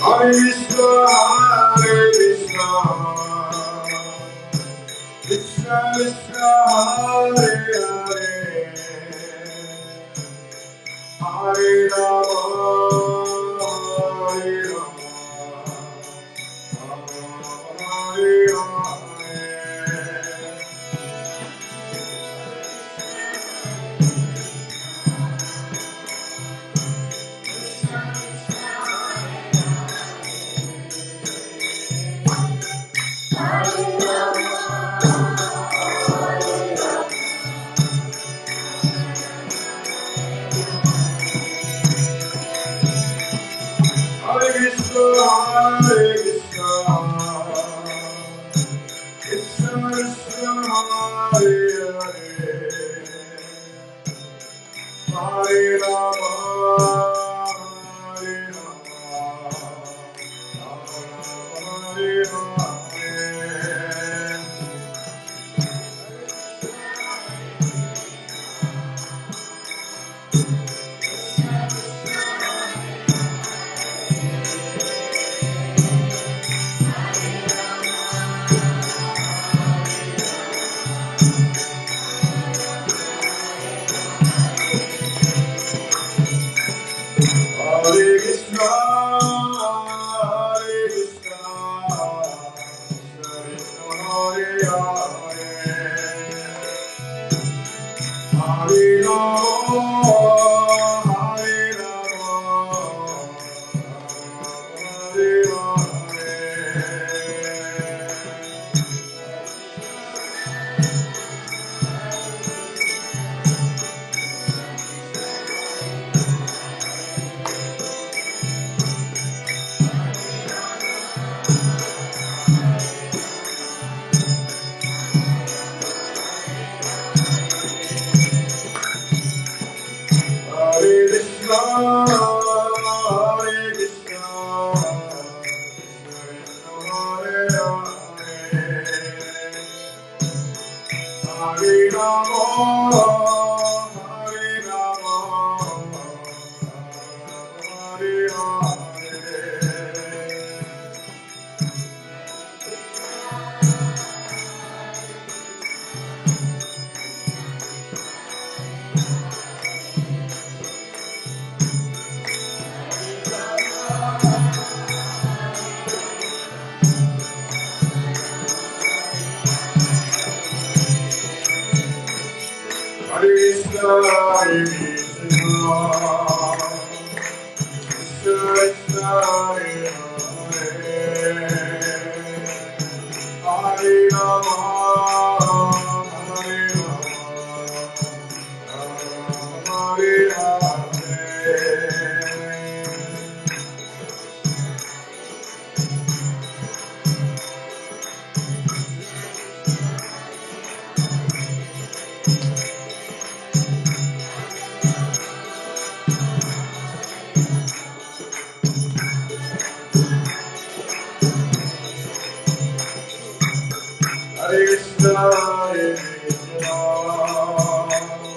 Hare Krishna, Krishna Krishna, Hare Hare, Hare Rama, Hare Rama, Hare Rama. Hare Krishna, Hare Krishna, Krishna Krishna, Hare Hare, Hare Rama, Hare Rama, Hare Rama. Hare Krishna, Hare Krishna, Krishna Hare Hare, Hare Rama, Hare Rama, Hare Hare. Hare Krishna, Hare Krishna, Krishna Hare Hare, Hare Rama, Hare Rama, Hare Hare. Hare Krishna, Hare Krishna, Krishna Hare Hare, Hare Rama, Hare Rama, Hare Hare. Hare Krishna, Hare Krishna,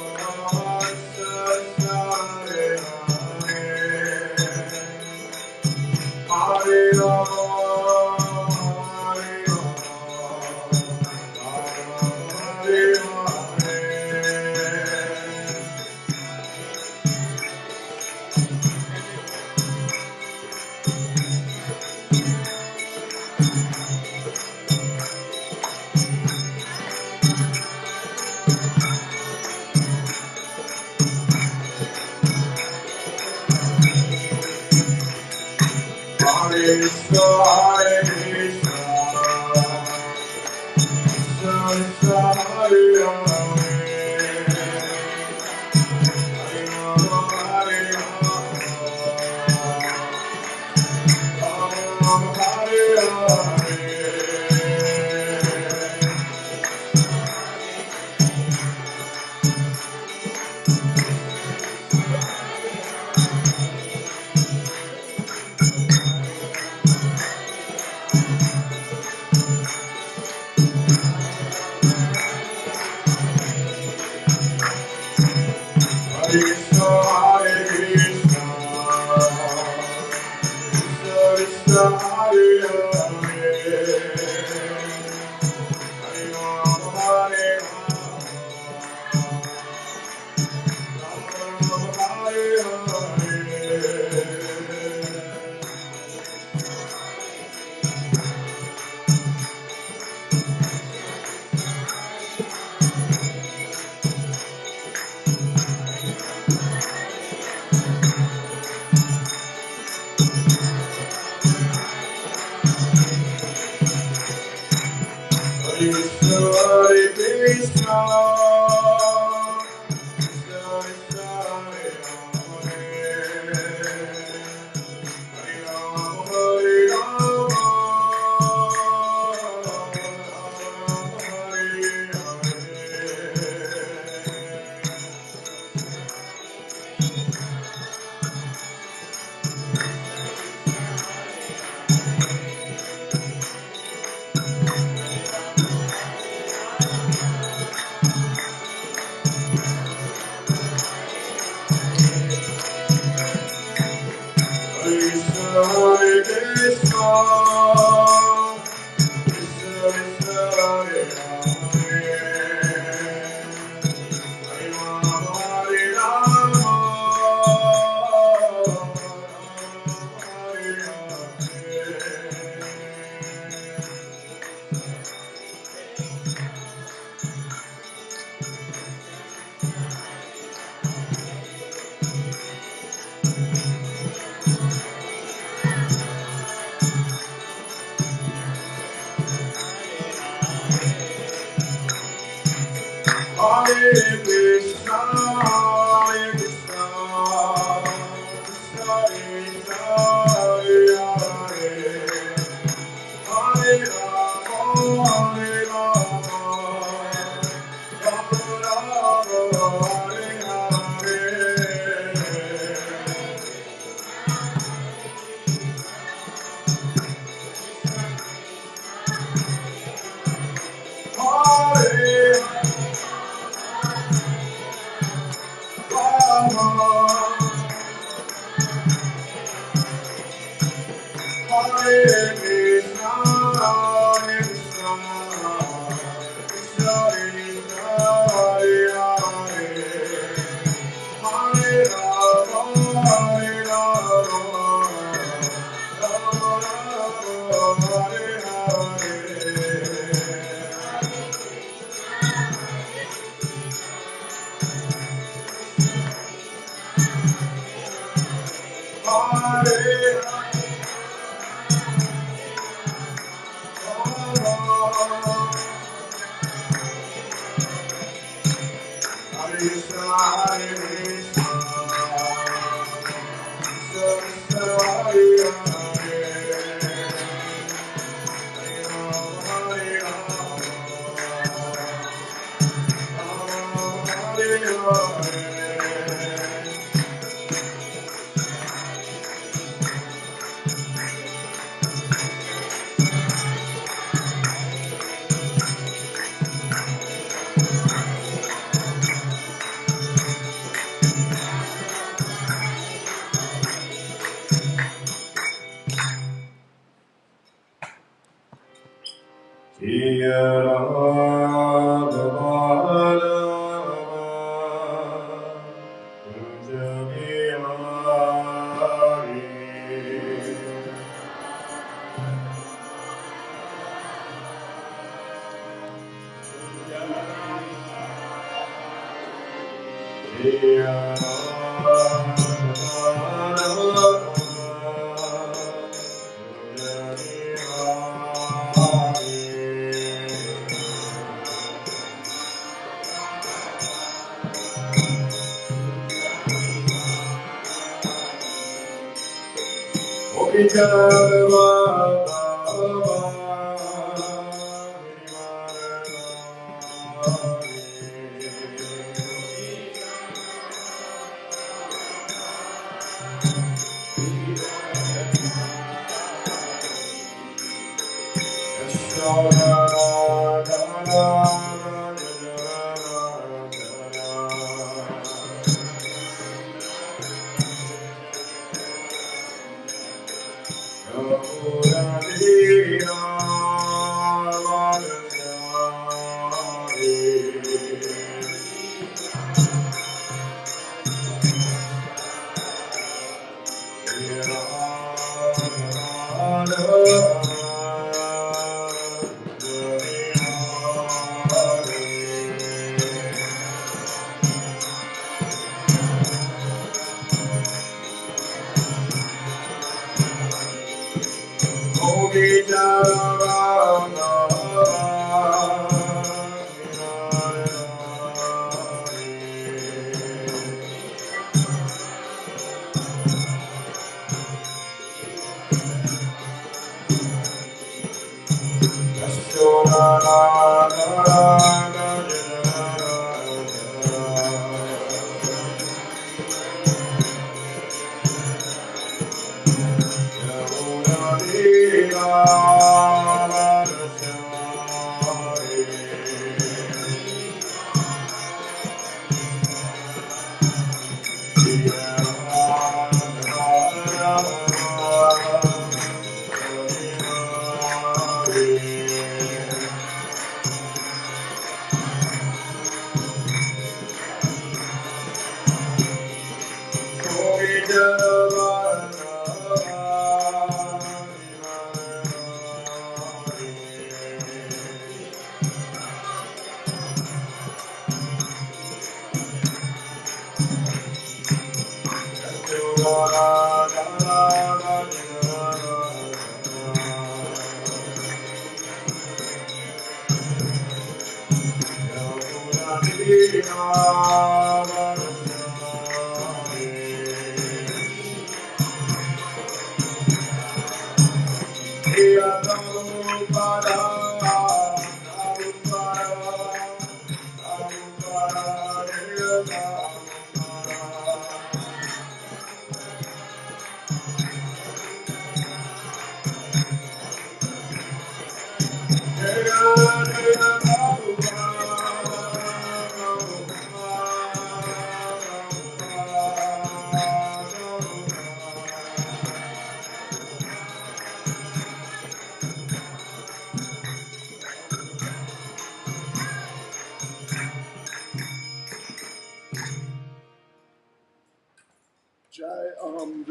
Krishna Hare Hare, Hare Rama, Hare Rama, Hare Hare. Hare Krishna, Hare Krishna, Krishna Krishna, Hare Hare, Hare Rama, Hare Rama, Rama Rama, Hare Hare.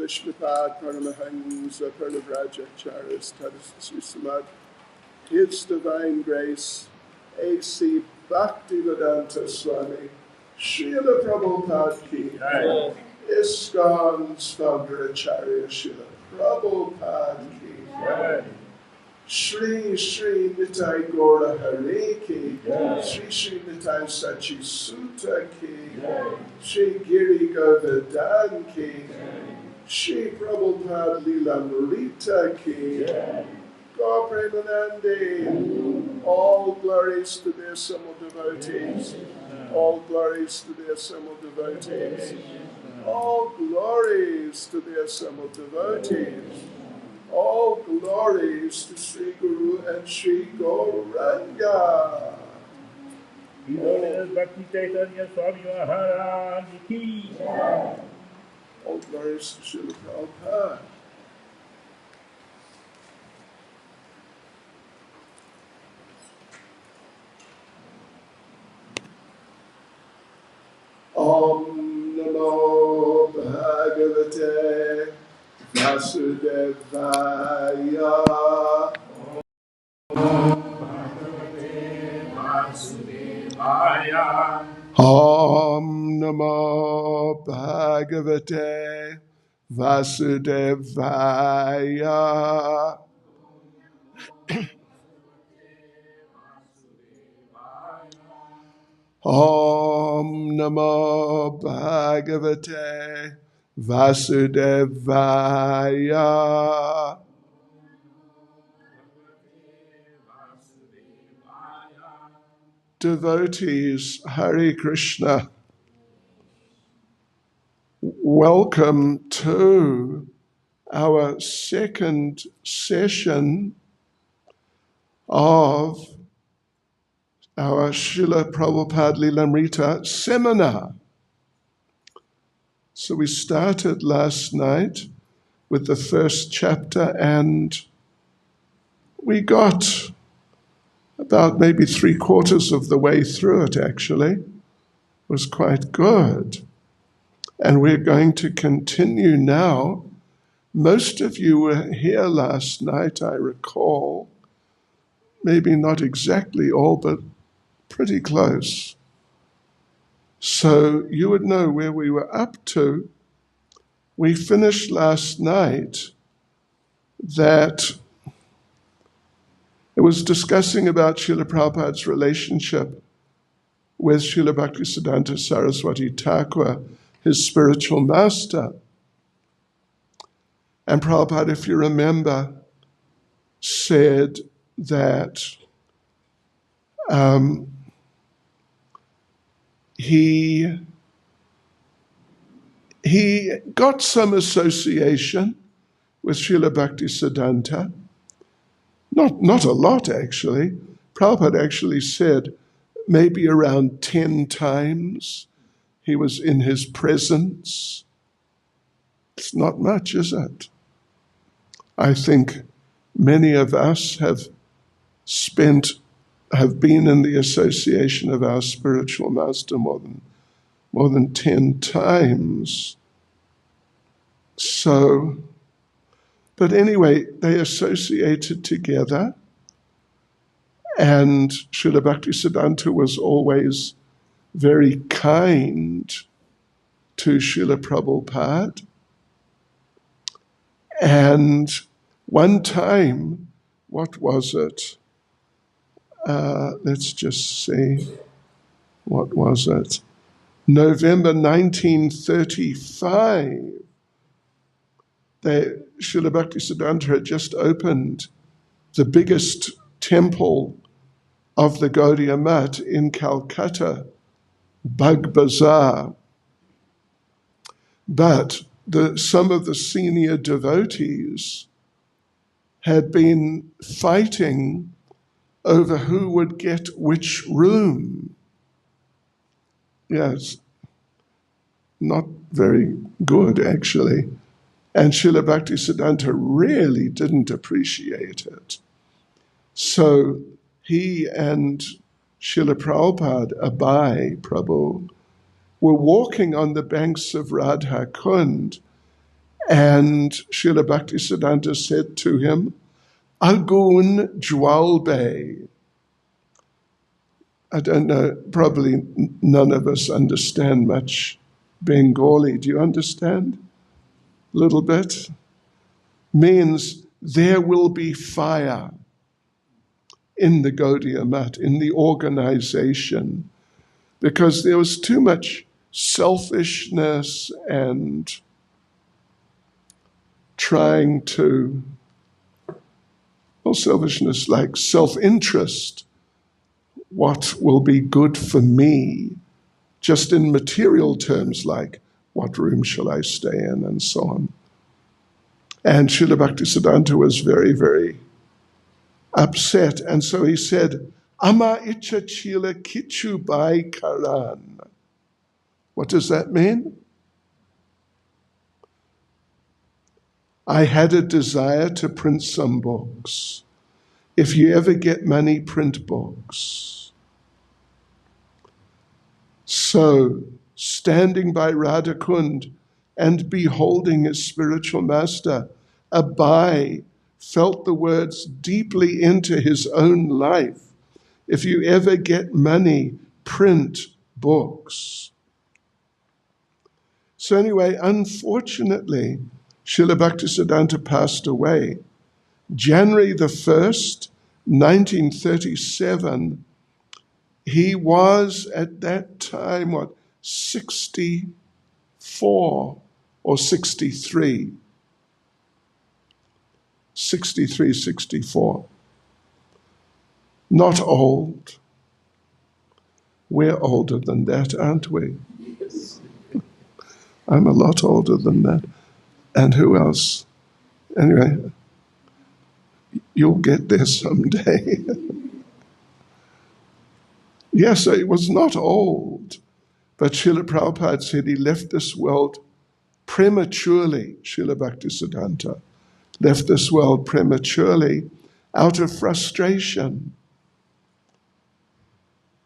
Vishnupad Paramahansa Parnavrajacharya Tadasri Samad, His Divine Grace, A.C. Bhaktivedanta Swami, Srila Prabhupada Ki, ISKCON's founder Acharya Srila Prabhupada Ki, Shri Shri Nitai Gaura Hare Ki, Shri Shri Nitai Sachi Sutta Ki, Shri Giri Govardhan Ki, Shri Prabhupada Lilamrita Ki, Gaur Premanande, all glories to the assembled devotees, all glories to the assembled devotees, all glories to the assembled devotees, all glories to Sri Guru and Sri Gauranga. Bhakti Chaitanya Swami Maharaj Ki. All glories to Srila Prabhupada. Om Namo Bhagavate Vasudevaya. Om Namo Bhagavate Vasudevaya. Om Namo Bhagavate Vasudevaya. Devotees, Hare Krishna. Welcome to our second session of our Srila Prabhupada Lilamrita seminar. So we started last night with the first chapter and we got about maybe 3/4 of the way through it actually. It was quite good. And we're going to continue now. Most of you were here last night, I recall. Maybe not exactly all, but pretty close. So you would know where we were up to. We finished last night that It was discussing about Srila Prabhupada's relationship with Srila Bhaktisiddhanta Saraswati Thakur, his spiritual master. And Prabhupada, if you remember, said that he got some association with Srila Bhaktisiddhanta. Not a lot, actually. Prabhupada actually said maybe around 10 times he was in his presence. It's not much, is it? I think many of us have been in the association of our spiritual master more than 10 times. So, but anyway, they associated together, and Srila Bhaktisiddhanta was always very kind to Srila Prabhupada. And one time, what was it? Let's just see. What was it? November 1935. Srila Bhaktisiddhanta had just opened the biggest temple of the Gaudiya Math in Calcutta, Bug Bazaar. But some of the senior devotees had been fighting over who would get which room. Yes, not very good, actually. And Srila Bhaktisiddhanta really didn't appreciate it. So he and Srila Prabhupada, Abai Prabhu, were walking on the banks of Radha Kund, and Srila Bhaktisiddhanta said to him, Agun Jwalbe. I don't know, probably none of us understand much Bengali. Do you understand? A little bit? Means there will be fire in the Gaudiya Math, in the organization, because there was too much selfishness and trying to, well, selfishness like self-interest. What will be good for me, just in material terms, like what room shall I stay in, and so on. And Srila Bhaktisiddhanta was very, very upset. And so he said, Ama icha chila kichu bai karan. What does that mean? I had a desire to print some books. If you ever get money, print books. So, standing by Radhakund and beholding his spiritual master, Abai felt the words deeply into his own life. If you ever get money, print books. So anyway, unfortunately, Srila Bhaktisiddhanta passed away. January the 1st, 1937, he was at that time, 64 or 63? 63, 64. Not old. We're older than that, aren't we? Yes. I'm a lot older than that. And who else? Anyway, you'll get there someday. Yes, he was not old, but Srila Prabhupada said he left this world prematurely. Srila Bhaktisiddhanta left this world prematurely out of frustration.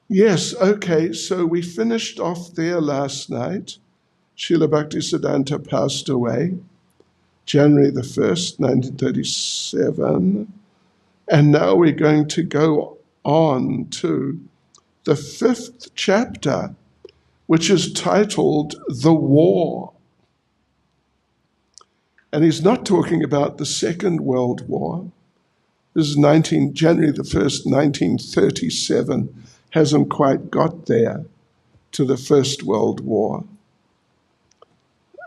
Yes, okay, so we finished off there last night. Srila Bhaktisiddhanta passed away January the 1st, 1937. And now we're going to go on to the 5th chapter, which is titled The War. And he's not talking about the Second World War, This is January the 1st, 1937. Hasn't quite got there to the First World War.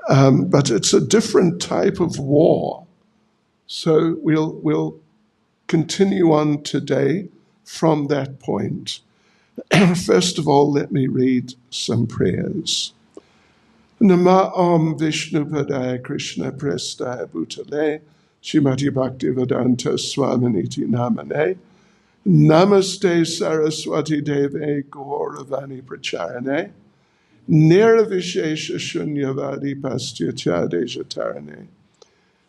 But it's a different type of war. So we'll continue on today from that point. First of all, let me read some prayers. Nama Om Vishnu Padaya Krishna Prestaya Bhutale Shrimati Bhaktivedanta Swaminiti Namane Namaste Saraswati Deve Gauravani Pracharane Nirvishesha Shunyavadi Pastyatya Dejatarane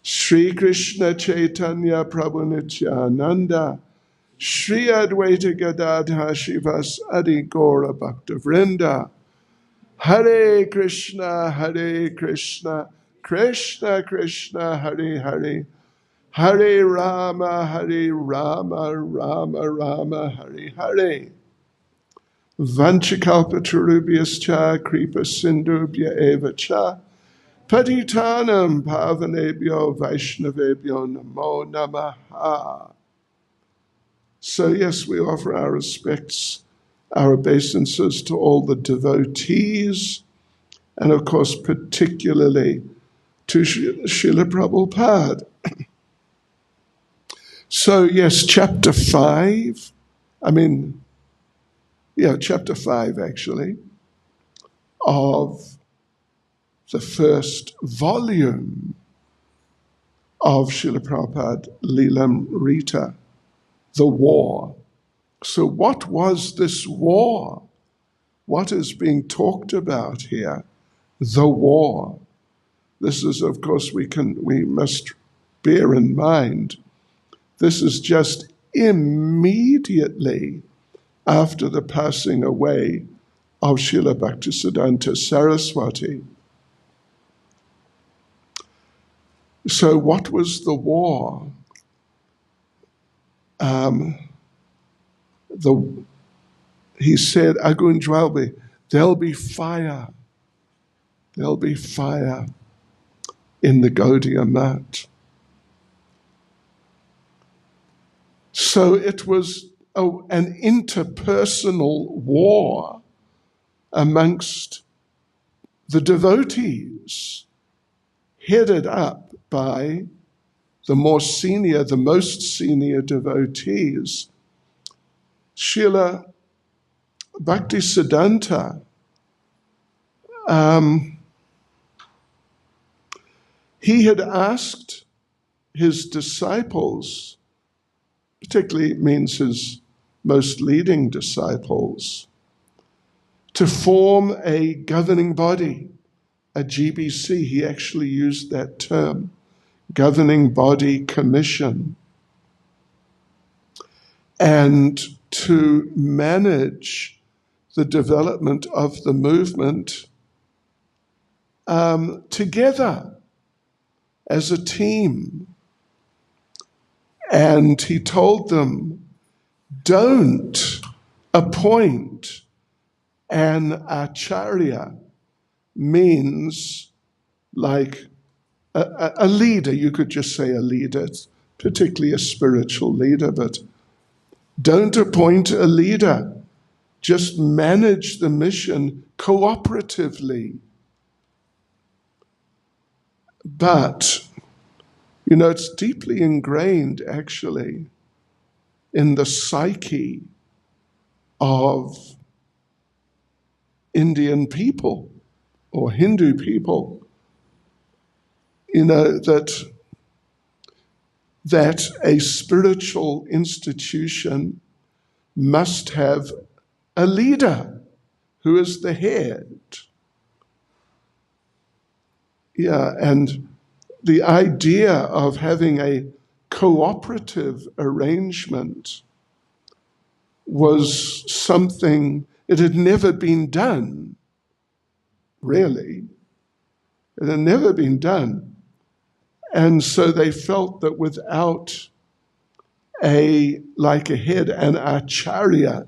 Sri Krishna Chaitanya Prabhu Nityananda Sri Advaita Gadadha Shivas Adi Gaura Bhakta Vrinda Hare Krishna, Krishna Krishna, Hare Hare, Hare Rama, Rama Rama, Hare Hare. Vanchakalpatarubhyascha kripa sindhubhya eva cha patitanam pavanebhyo vaishnavebhyo namo namaha. So yes, we offer our respects, our obeisances to all the devotees, and of course, particularly to Srila Prabhupada. So yes, chapter 5 actually, of the first volume of Srila Prabhupada Lilamrita, the war. So what was this war? What is being talked about here? The war. This is, of course, we must bear in mind, this is just immediately after the passing away of Srila Bhaktisiddhanta Saraswati. So what was the war? He said, Agunjwalbi, there'll be fire. There'll be fire in the Gaudiya Mat. So it was an interpersonal war amongst the devotees, headed up by the most senior devotees. Srila Bhaktisiddhanta, he had asked his disciples, particularly means his most leading disciples, to form a governing body, a GBC. He actually used that term, governing body commission, and to manage the development of the movement together as a team. And he told them, don't appoint an acharya, means like a leader. You could just say a leader, particularly a spiritual leader, but don't appoint a leader. Just manage the mission cooperatively. But, it's deeply ingrained, actually, in the psyche of Indian people or Hindu people, that a spiritual institution must have a leader who is the head. And the idea of having a cooperative arrangement was something, it had never been done, really. It had never been done. And so they felt that without a head, an acharya,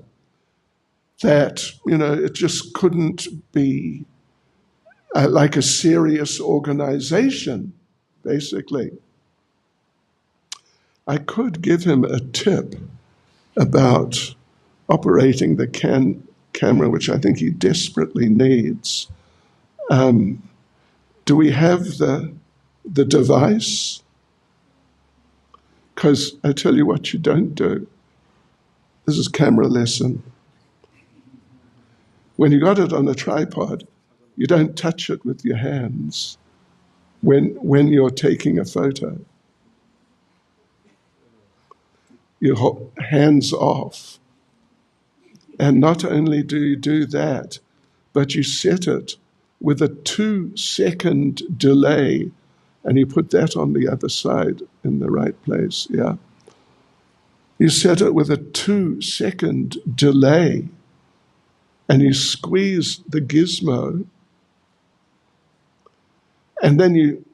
that, it just couldn't be like a serious organization, basically. I could give him a tip about operating the camera, which I think he desperately needs. Do we have the device? Because I tell you what you don't do. This is camera lesson. When you got it on a tripod, you don't touch it with your hands when you're taking a photo. You hold hands off. And not only do you do that, but you set it with a 2-second delay, and you put that on the other side in the right place, yeah. You set it with a 2-second delay, and you squeeze the gizmo, and then you,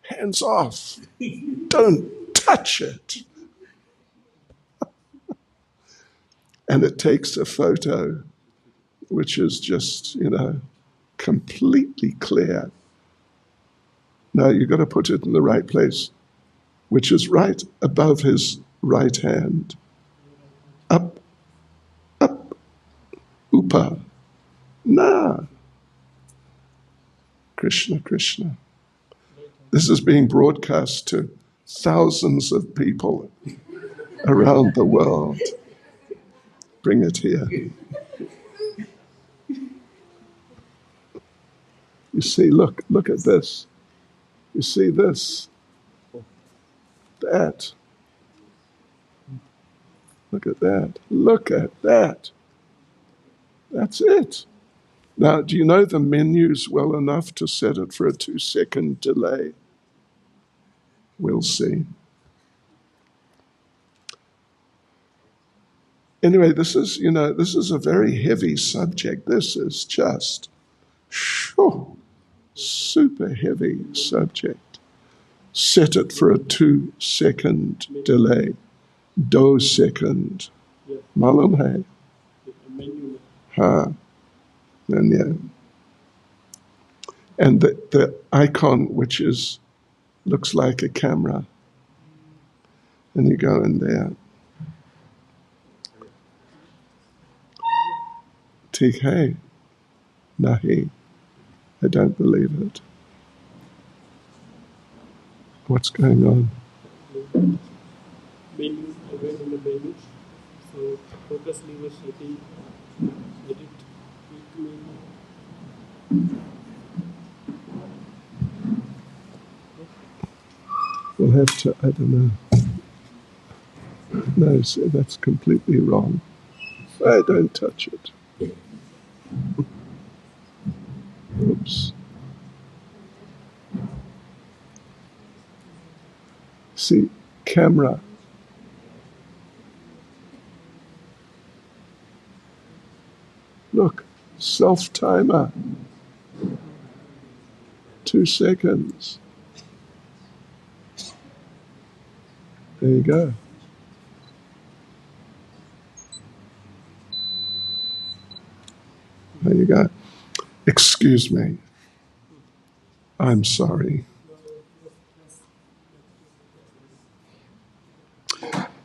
hands off, don't touch it. And it takes a photo which is just, completely clear. No, you've got to put it in the right place, which is right above his right hand. Up, up, upa, na. Krishna, Krishna. This is being broadcast to thousands of people around the world. Bring it here. You see, look at this. You see this, that. Look at that. Look at that. That's it. Now, do you know the menus well enough to set it for a 2-second delay? We'll see. Anyway, this is a very heavy subject. This is just super heavy subject. Set it for a 2-second delay. 2 second. Malum hai? Ha. And yeah. And the icon, which looks like a camera. And you go in there. Tik hai. Nahi. I don't believe it. What's going on? Menu, I went on the menu. So focus lever setting, edit, quick menu. We'll have to, I don't know. No, so that's completely wrong. I don't touch it. Oops. See, camera. Look, self-timer. 2 seconds. There you go. There you go. Excuse me. I'm sorry.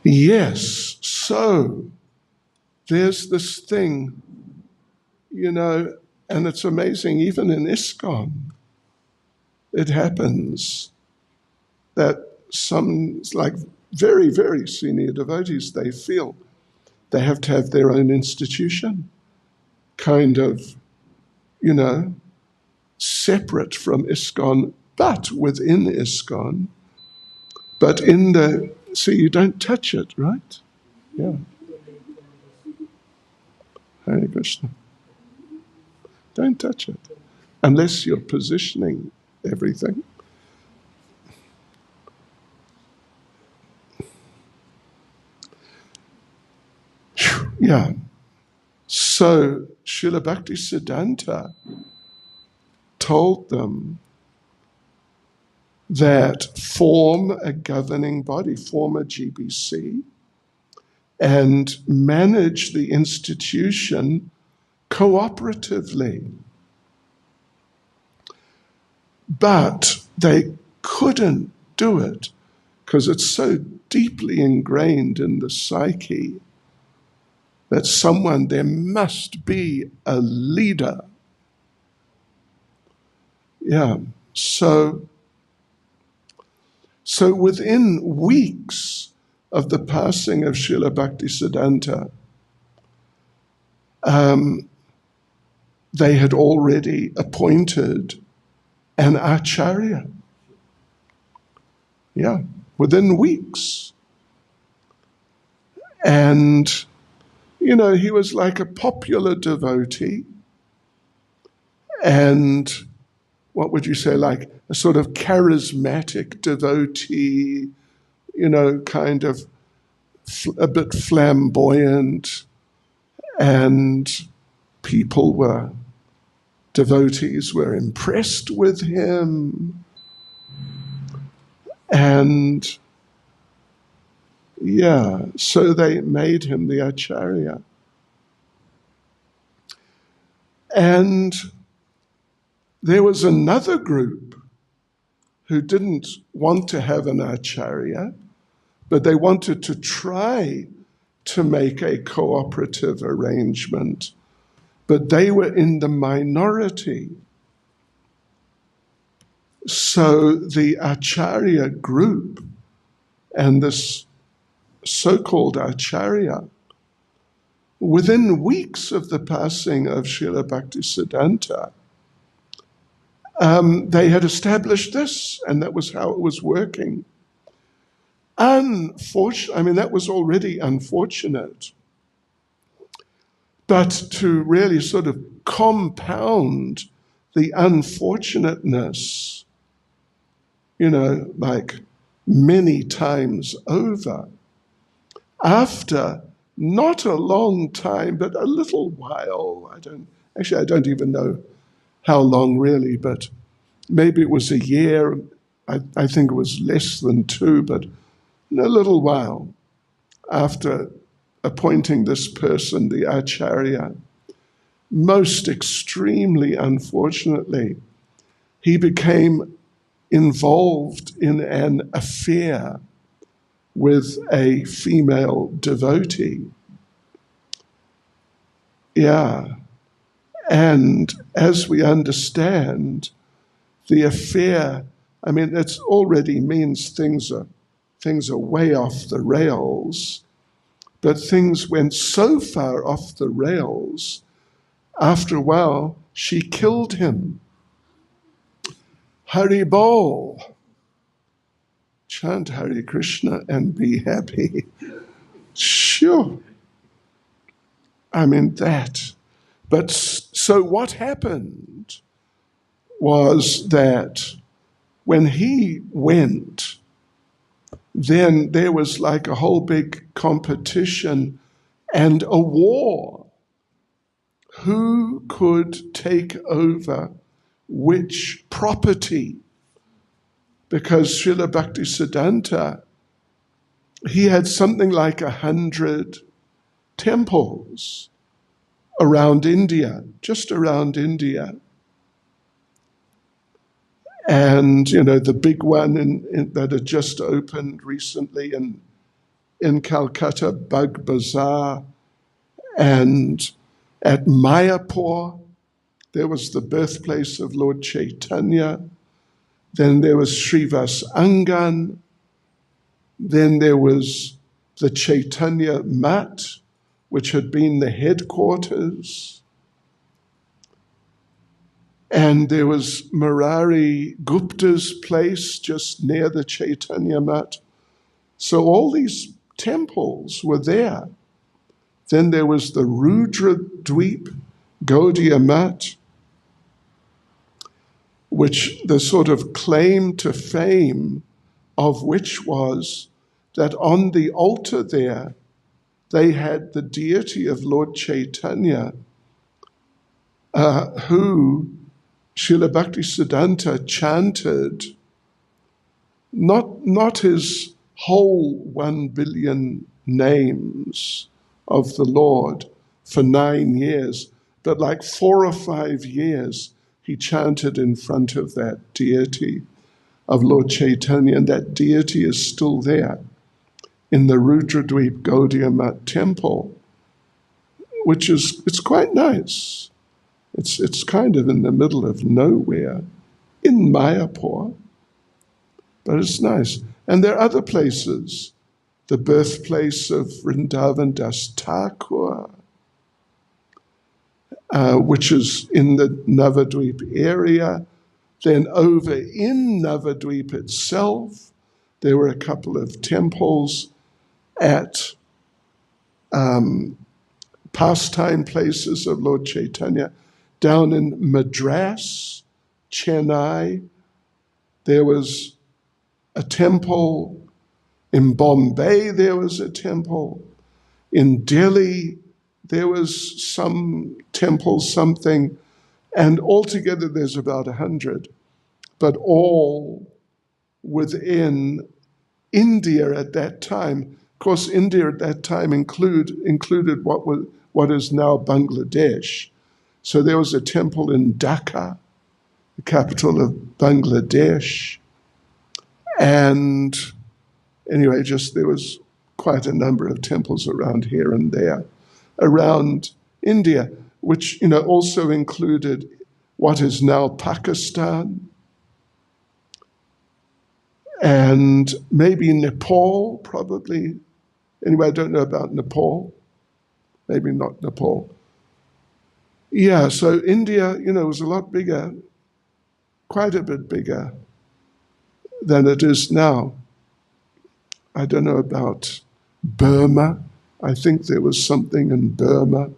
Yes, so there's this thing, and it's amazing, even in ISKCON, it happens that some, like very, very senior devotees, they feel they have to have their own institution, kind of, separate from ISKCON, but within ISKCON, but see, you don't touch it, right? Yeah. Hare Krishna. Don't touch it. Unless you're positioning everything. Yeah. So Srila Bhaktisiddhanta told them that form a governing body, form a GBC, and manage the institution cooperatively. But they couldn't do it because it's so deeply ingrained in the psyche that there must be a leader. Yeah. So within weeks of the passing of Srila Bhaktisiddhanta, they had already appointed an acharya. Yeah, within weeks. And, he was like a popular devotee, and what would you say, like a sort of charismatic devotee, kind of a bit flamboyant, and devotees were impressed with him. And so they made him the acharya. And there was another group who didn't want to have an acharya, but they wanted to try to make a cooperative arrangement, but they were in the minority. So the acharya group and this so-called acharya, within weeks of the passing of Srila Bhaktisiddhanta, they had established this, and that was how it was working. That was already unfortunate. But to really sort of compound the unfortunateness, like many times over, after not a long time, but a little while, I don't even know how long really, but maybe it was a year, I think it was less than 2, but in a little while after appointing this person, the acharya, most extremely unfortunately, he became involved in an affair with a female devotee. Yeah. And as we understand, the affair, it already means things are way off the rails, but things went so far off the rails, after a while, she killed him. Hari Bol. Chant Hare Krishna and be happy. Sure. That. But so what happened was that when he went, then there was like a whole big competition and a war. Who could take over which property? Because Srila Bhaktisiddhanta, he had something like 100 temples around India, just around India. And, the big one that had just opened recently in Calcutta, Bug Bazaar, and at Mayapur, there was the birthplace of Lord Chaitanya. Then there was Srivas Angan. Then there was the Chaitanya Mat, which had been the headquarters. And there was Murari Gupta's place just near the Chaitanya Mat. So all these temples were there. Then there was the Rudra Dweep, Gaudiya Mat, which the sort of claim to fame of which was that on the altar there, they had the deity of Lord Chaitanya, who Srila Bhaktisiddhanta chanted, not his whole 1 billion names of the Lord for 9 years, but like 4 or 5 years he chanted in front of that deity. of Lord Chaitanya, and that deity is still there in the Rudradweep Gaudiya Math temple, which is, it's quite nice. It's kind of in the middle of nowhere in Mayapur, but it's nice. And there are other places, the birthplace of Vrindavan Das Thakur, which is in the Navadweep area. Then over in Navadweep itself, there were a couple of temples at pastime places of Lord Chaitanya. Down in Madras, Chennai, there was a temple. In Bombay, there was a temple. In Delhi, there was some temple, something, and altogether there's about 100, but all within India at that time. Of course, India at that time included what is now Bangladesh. So there was a temple in Dhaka, the capital of Bangladesh, and anyway, just there was quite a number of temples around here and there, around India, which also included what is now Pakistan, and maybe Nepal, probably. Anyway, I don't know about Nepal. Maybe not Nepal. Yeah, so India, was a lot bigger, quite a bit bigger than it is now. I don't know about Burma. I think there was something in Burma,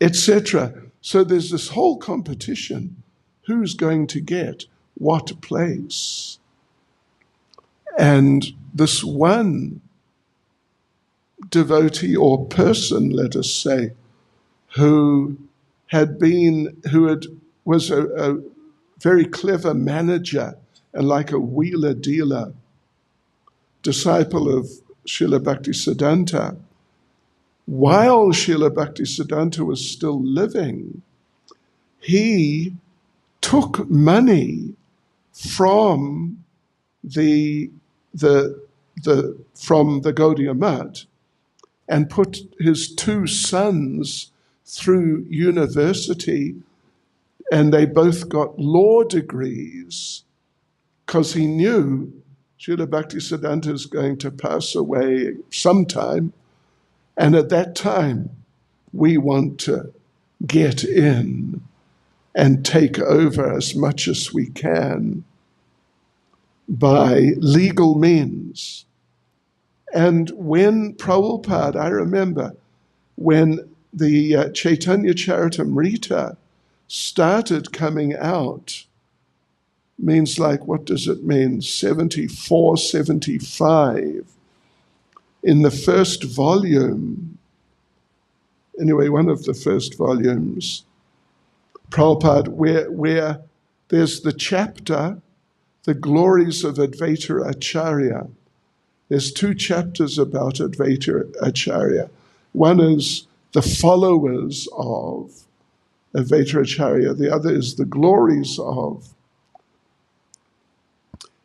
etc. So there's this whole competition. Who's going to get what place? And this one devotee or person, let us say, who was a very clever manager and like a wheeler dealer, disciple of Srila Bhaktisiddhanta. While Srila Bhaktisiddhanta was still living, he took money from the Gaudiya Math and put his two sons through university, and they both got law degrees because he knew Srila Bhaktisiddhanta is going to pass away sometime, and at that time we want to get in and take over as much as we can by legal means. And when Prabhupada, I remember when the Chaitanya Charitamrita started coming out, means like, what does it mean, 74, 75, in the first volume, anyway, one of the first volumes, Prabhupada, where there's the chapter, The Glories of Advaita Acharya. There's two chapters about Advaita Acharya. One is the followers of Advaita Acharya. The other is the glories of.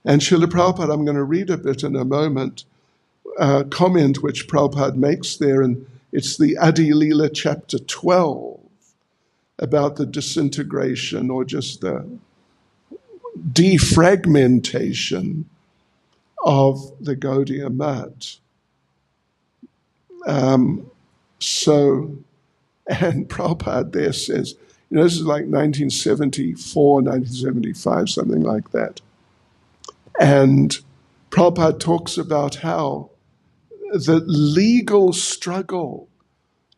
And Srila Prabhupada, I'm going to read a bit in a moment, comment which Prabhupada makes there, and it's the Adi Leela chapter 12 about the disintegration or just the defragmentation of the Gaudiya Math. And Prabhupada there says, this is like 1974, 1975, something like that. And Prabhupada talks about how the legal struggle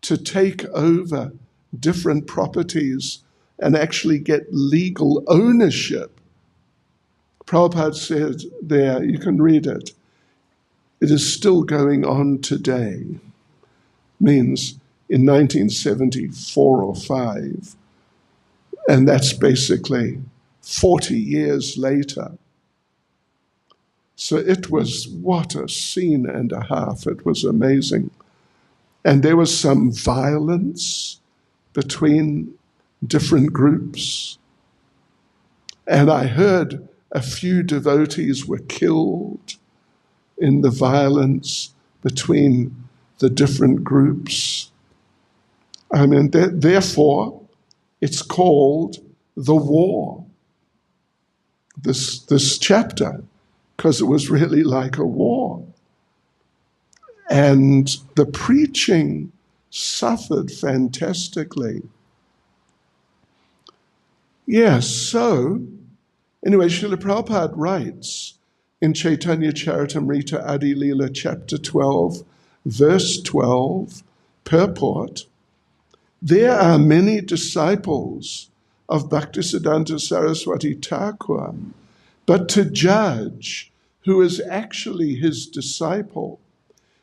to take over different properties and actually get legal ownership. Prabhupada said there, you can read it, it is still going on today. Means in 1974 or 5, and that's basically 40 years later. So it was, what a scene and a half. It was amazing. And there was some violence between different groups. And I heard a few devotees were killed in the violence between the different groups. I mean, therefore, it's called the war, this chapter, because it was really like a war. And the preaching suffered fantastically. Yes, so, anyway, Srila Prabhupada writes in Chaitanya Charitamrita Adi Leela, chapter 12, verse 12, purport, there are many disciples of Bhaktisiddhanta Saraswati Thakur, but to judge who is actually his disciple,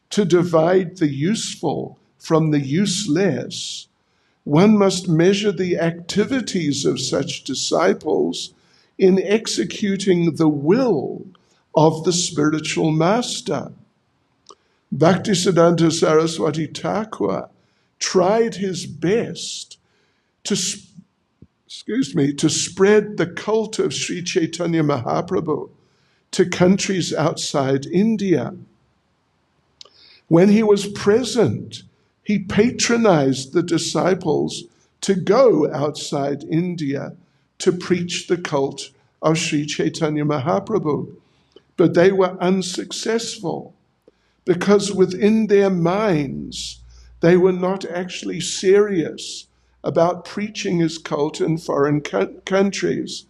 to divide the useful from the useless, one must measure the activities of such disciples in executing the will of the spiritual master. Bhaktisiddhanta Saraswati Thakur tried his best to spread the cult of Sri Chaitanya Mahaprabhu to countries outside India. When he was present, he patronized the disciples to go outside India to preach the cult of Sri Chaitanya Mahaprabhu. But they were unsuccessful because within their minds, they were not actually serious about preaching his cult in foreign countries.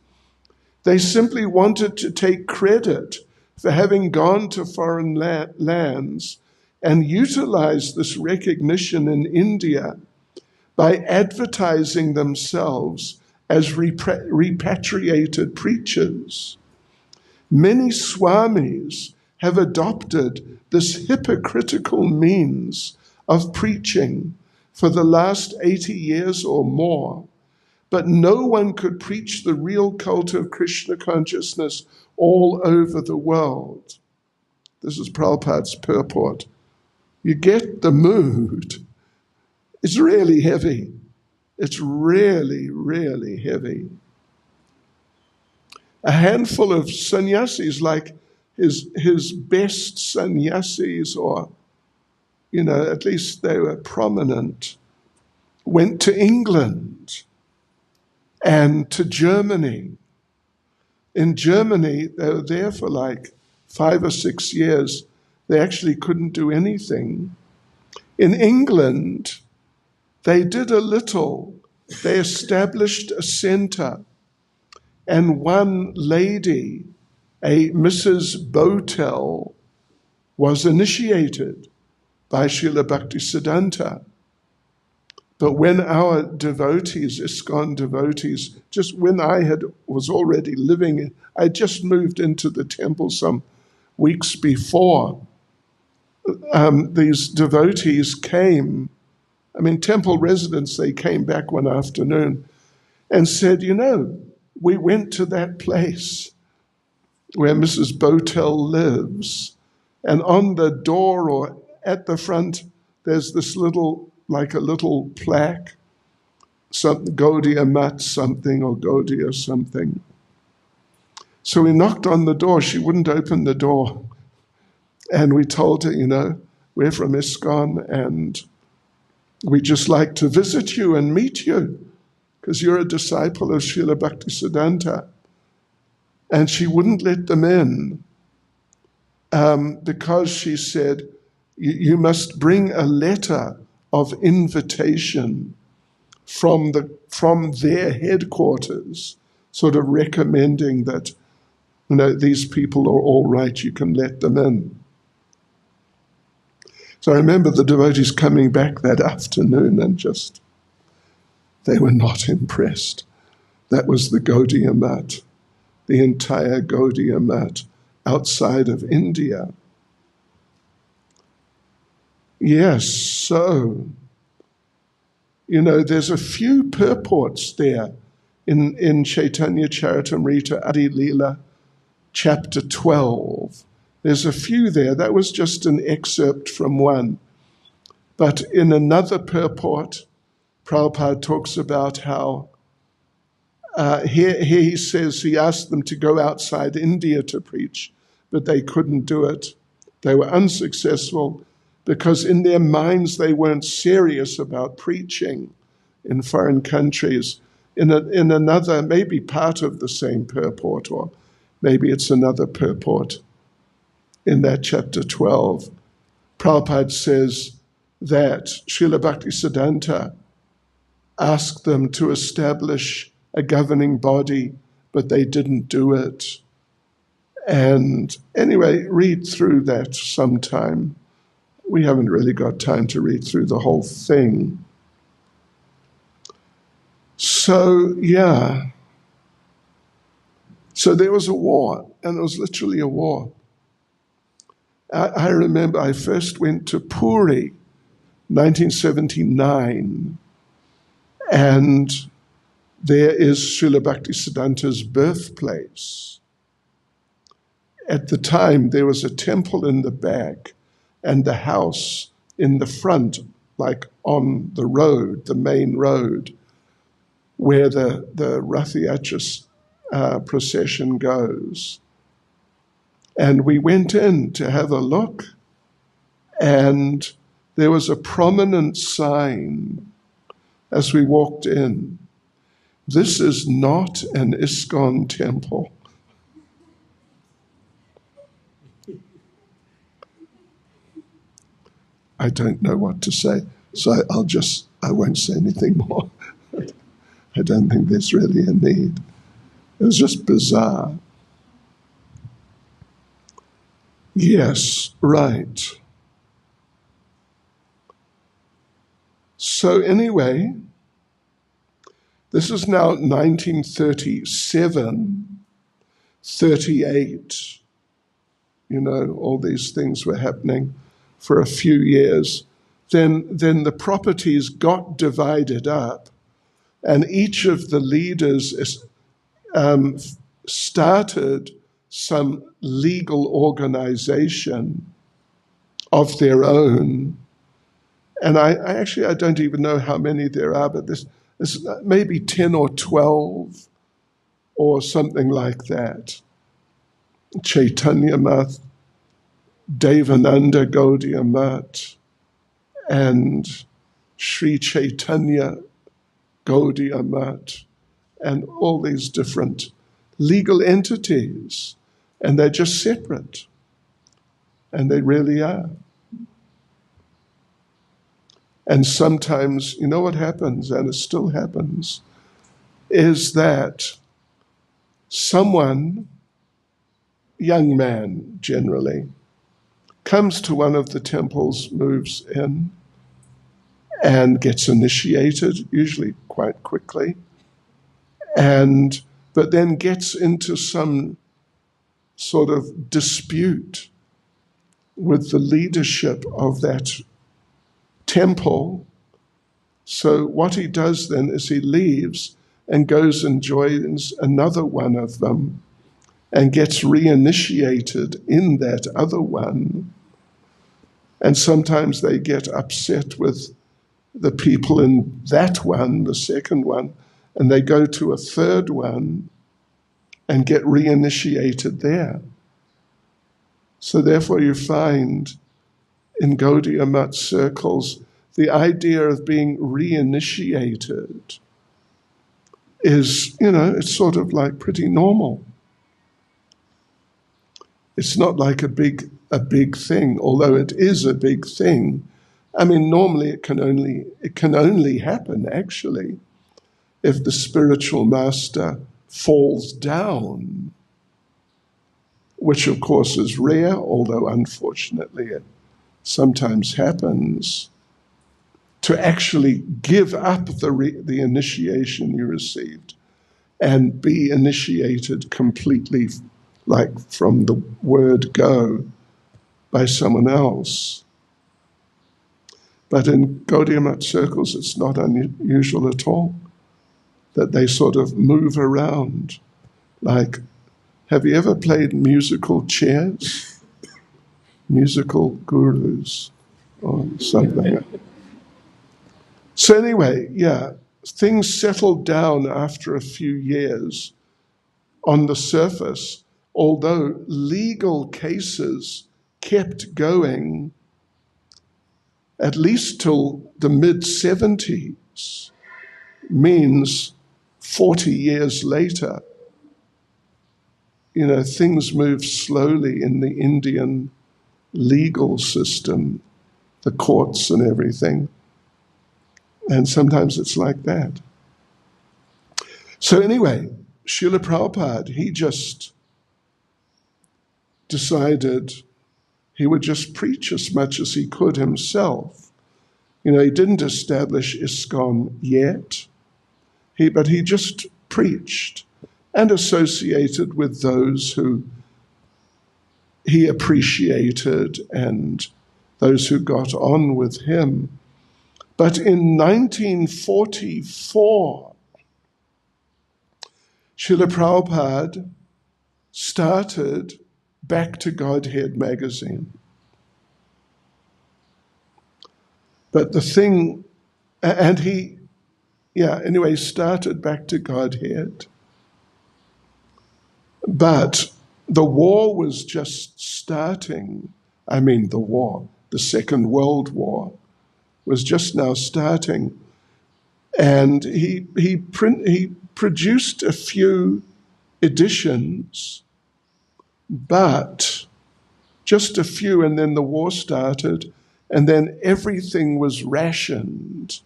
They simply wanted to take credit for having gone to foreign lands and utilize this recognition in India by advertising themselves as repatriated preachers. Many swamis have adopted this hypocritical means of preaching for the last 80 years or more, but no one could preach the real cult of Krishna consciousness all over the world. This is Prabhupada's purport. You get the mood. It's really heavy. It's really, really heavy. A handful of sannyasis, like his best sannyasis, or, at least they were prominent, went to England and to Germany. In Germany, they were there for like 5 or 6 years. They actually couldn't do anything. In England, they did a little. They established a center, and one lady, a Mrs. Botel, was initiated by Srila Bhaktisiddhanta. But when our devotees, ISKCON devotees, just when I was already living, I just moved into the temple some weeks before, these devotees came, temple residents, they came back one afternoon and said, we went to that place where Mrs. Botel lives, and on the door or at the front, there's this little plaque, something, Gaudiya Mat something, or Gaudiya something. So we knocked on the door. She wouldn't open the door. And we told her, we're from ISKCON and we'd just like to visit you and meet you because you're a disciple of Srila Bhaktisiddhanta. And she wouldn't let them in because she said, you must bring a letter of invitation from their headquarters, sort of recommending that, these people are all right, you can let them in. So I remember the devotees coming back that afternoon and they were not impressed. That was the Gaudiya Mat, the entire Gaudiya Mat outside of India. Yes, so, there's a few purports there in Chaitanya Charitamrita Adi Leela, chapter 12. There's a few there. That was just an excerpt from one. But in another purport, Prabhupada talks about how Here he says he asked them to go outside India to preach, but they couldn't do it. They were unsuccessful because in their minds they weren't serious about preaching in foreign countries. In another, maybe part of the same purport, or maybe it's another purport in that chapter 12, Prabhupada says that Srila Bhaktisiddhanta asked them to establish a governing body, but they didn't do it. And anyway, read through that sometime. We haven't really got time to read through the whole thing. So, yeah. So there was a war, and it was literally a war. I remember I first went to Puri, 1979, and there is Srila Bhaktisiddhanta's birthplace. At the time, there was a temple in the back and the house in the front, like on the road, the main road, where the Rath Yatra procession goes. And we went in to have a look, and there was a prominent sign as we walked in. This is not an ISKCON temple. I don't know what to say, so I won't say anything more. I don't think there's really a need. It was just bizarre. Yes, right. So anyway, this is now 1937, 38. All these things were happening for a few years. Then the properties got divided up, and each of the leaders started some legal organization of their own. And I don't even know how many there are, but there's maybe 10 or 12 or something like that. Chaitanya Math, Devananda Gaudiya Math, and Sri Chaitanya Gaudiya Math, and all these different legal entities. And they're just separate. And they really are. And sometimes, what happens, and it still happens, is that someone, young man generally, comes to one of the temples, moves in, and gets initiated, usually quite quickly, but then gets into some sort of dispute with the leadership of that temple. So what he does then is he leaves and goes and joins another one of them and gets reinitiated in that other one. And sometimes they get upset with the people in that one, the second one, and they go to a third one and get reinitiated there. So therefore you find in Gaudiya Math circles, the idea of being reinitiated is, it's sort of like pretty normal. It's not like a big thing, although it is a big thing. I mean, normally it can only happen actually if the spiritual master falls down, which of course is rare, although unfortunately it sometimes happens, to actually give up the initiation you received and be initiated completely, like from the word go, by someone else. But in Gaudiya Math circles, it's not unusual at all that they sort of move around. Like, have you ever played musical chairs? Musical gurus or something. So anyway, yeah. things settled down after a few years on the surface, although legal cases kept going at least till the mid-70s, means 40 years later, things move slowly in the Indian legal system, the courts and everything. And sometimes it's like that. So anyway, Srila Prabhupada, he just decided he would just preach as much as he could himself. He didn't establish ISKCON yet, but he just preached and associated with those who he appreciated and those who got on with him. But in 1944, Srila Prabhupada started Back to Godhead magazine. But the thing, and he started Back to Godhead. But the war was just starting. The Second World War was just now starting. And he produced a few editions, but just a few, and then the war started, and then everything was rationed.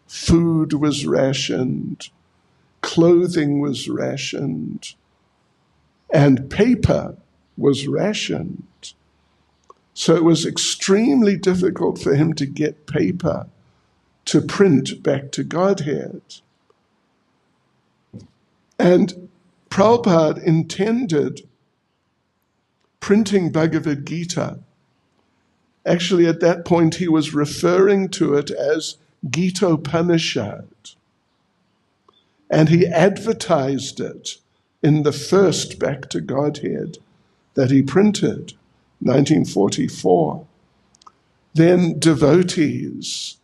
Food was rationed, clothing was rationed, and paper was rationed. So it was extremely difficult for him to get paper to print Back to Godhead. And Prabhupada intended printing Bhagavad Gita. Actually, at that point, he was referring to it as Gita-Upanishad. And he advertised it in the first Back to Godhead that he printed, 1944. Then devotees.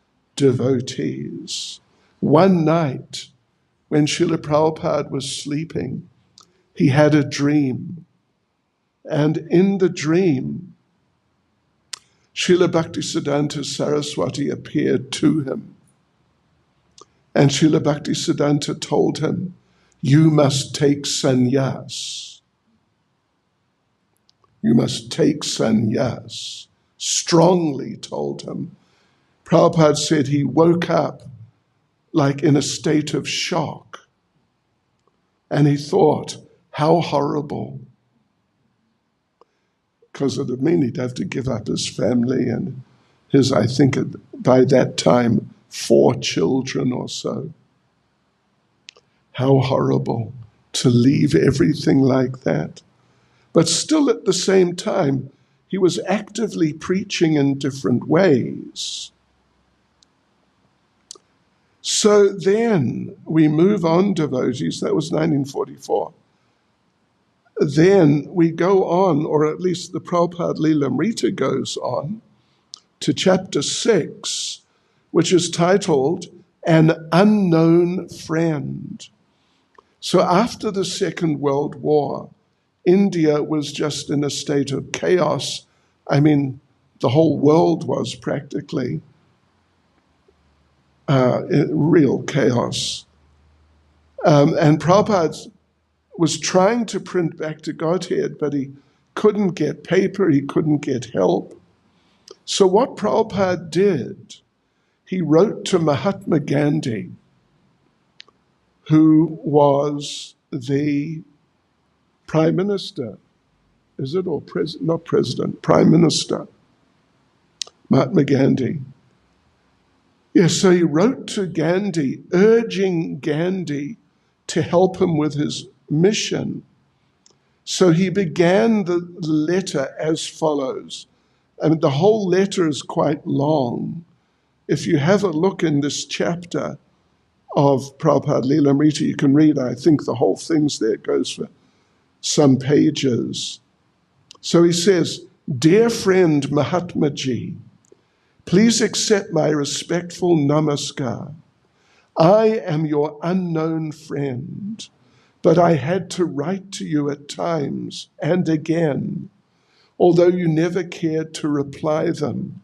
One night, when Srila Prabhupada was sleeping, he had a dream. And in the dream, Srila Bhaktisiddhanta Saraswati appeared to him. And Srila Bhaktisiddhanta told him, "You must take sannyas. You must take sannyas." Strongly told him. Prabhupada said he woke up like in a state of shock. And he thought, how horrible. Because it would mean he'd have to give up his family and his, I think by that time, 4 children or so. How horrible to leave everything like that. But still at the same time, he was actively preaching in different ways. So then we move on, devotees. That was 1944. Then we go on, or at least the Prabhupada Lilamrita goes on, to chapter 6, which is titled An Unknown Friend. So after the Second World War, India was just in a state of chaos. The whole world was practically real chaos. And Prabhupada was trying to print Back to Godhead, but he couldn't get paper, he couldn't get help. So what Prabhupada did, he wrote to Mahatma Gandhi, who was the Prime Minister, is it, or not President, Prime Minister, Mahatma Gandhi. Yes, so he wrote to Gandhi, urging Gandhi to help him with his mission. So he began the letter as follows. The whole letter is quite long. If you have a look in this chapter of Prabhupada Lilamrita, you can read, I think, the whole thing's there. It goes for some pages. So he says, "Dear friend Mahatma Ji, please accept my respectful namaskar. I am your unknown friend, but I had to write to you at times and again, although you never cared to reply them.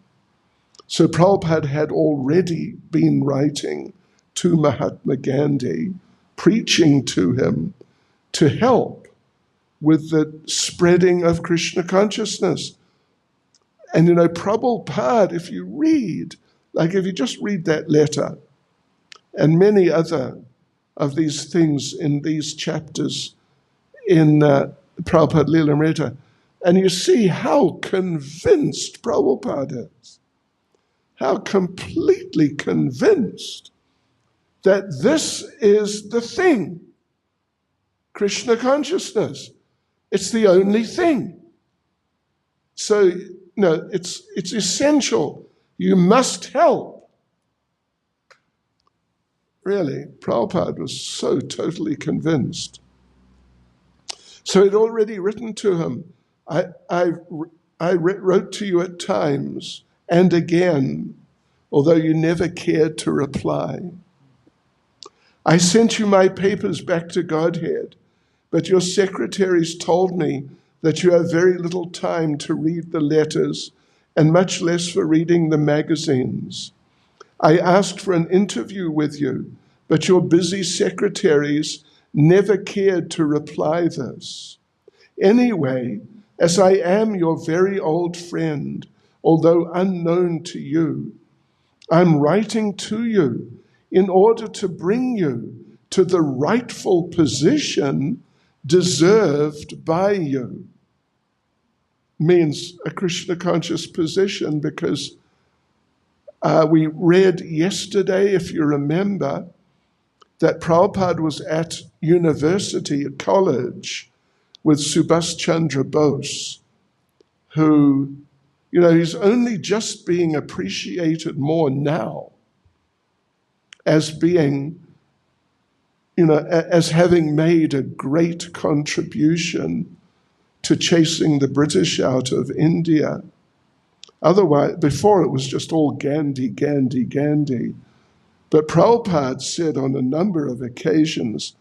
So Prabhupada had already been writing to Mahatma Gandhi, preaching to him to help with the spreading of Krishna consciousness. And Prabhupada, if you read, like if you just read that letter and many other of these things in these chapters in Prabhupada Lilamrita, and you see how convinced Prabhupada is, how completely convinced that this is the thing, Krishna consciousness. It's the only thing. So, it's essential. You must help. Really, Prabhupada was so totally convinced. So he'd already written to him, I wrote to you at times and again, although you never cared to reply. I sent you my papers back to Godhead, but your secretaries told me that you have very little time to read the letters and much less for reading the magazines. I asked for an interview with you, but your busy secretaries never cared to reply this. Anyway, as I am your very old friend, although unknown to you, I'm writing to you in order to bring you to the rightful position deserved by you. Means a Krishna conscious position, because we read yesterday, if you remember, that Prabhupada was at university, at college, with Subhas Chandra Bose, who, he's only just being appreciated more now as being, as having made a great contribution to chasing the British out of India. Otherwise, before it was just all Gandhi, Gandhi, Gandhi. But Prabhupada said on a number of occasions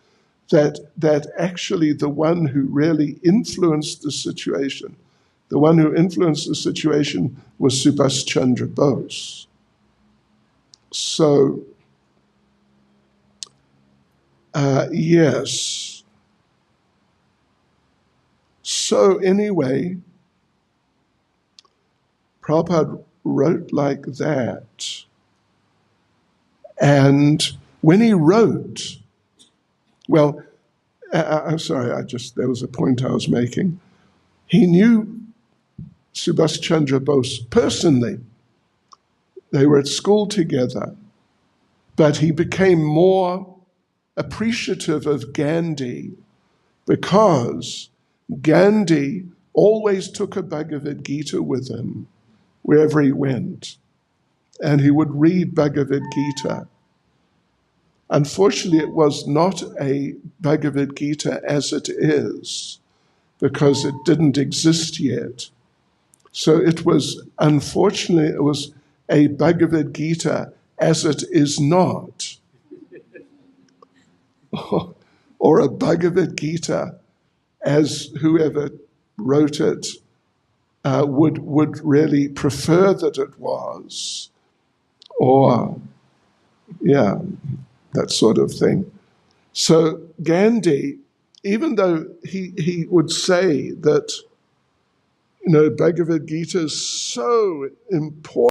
that actually the one who really influenced the situation, was Subhas Chandra Bose. So, yes. So anyway, Prabhupada wrote like that. And when he wrote, well, I'm sorry, there was a point I was making. He knew Subhas Chandra Bose personally. They were at school together, but he became more appreciative of Gandhi because Gandhi always took a Bhagavad Gita with him wherever he went, and he would read Bhagavad Gita. Unfortunately, it was not a Bhagavad Gita as it is, because it didn't exist yet. So it was a Bhagavad Gita as it is not, or a Bhagavad Gita as whoever wrote it would really prefer that it was, or, that sort of thing. So Gandhi, even though he would say that, Bhagavad Gita is so important,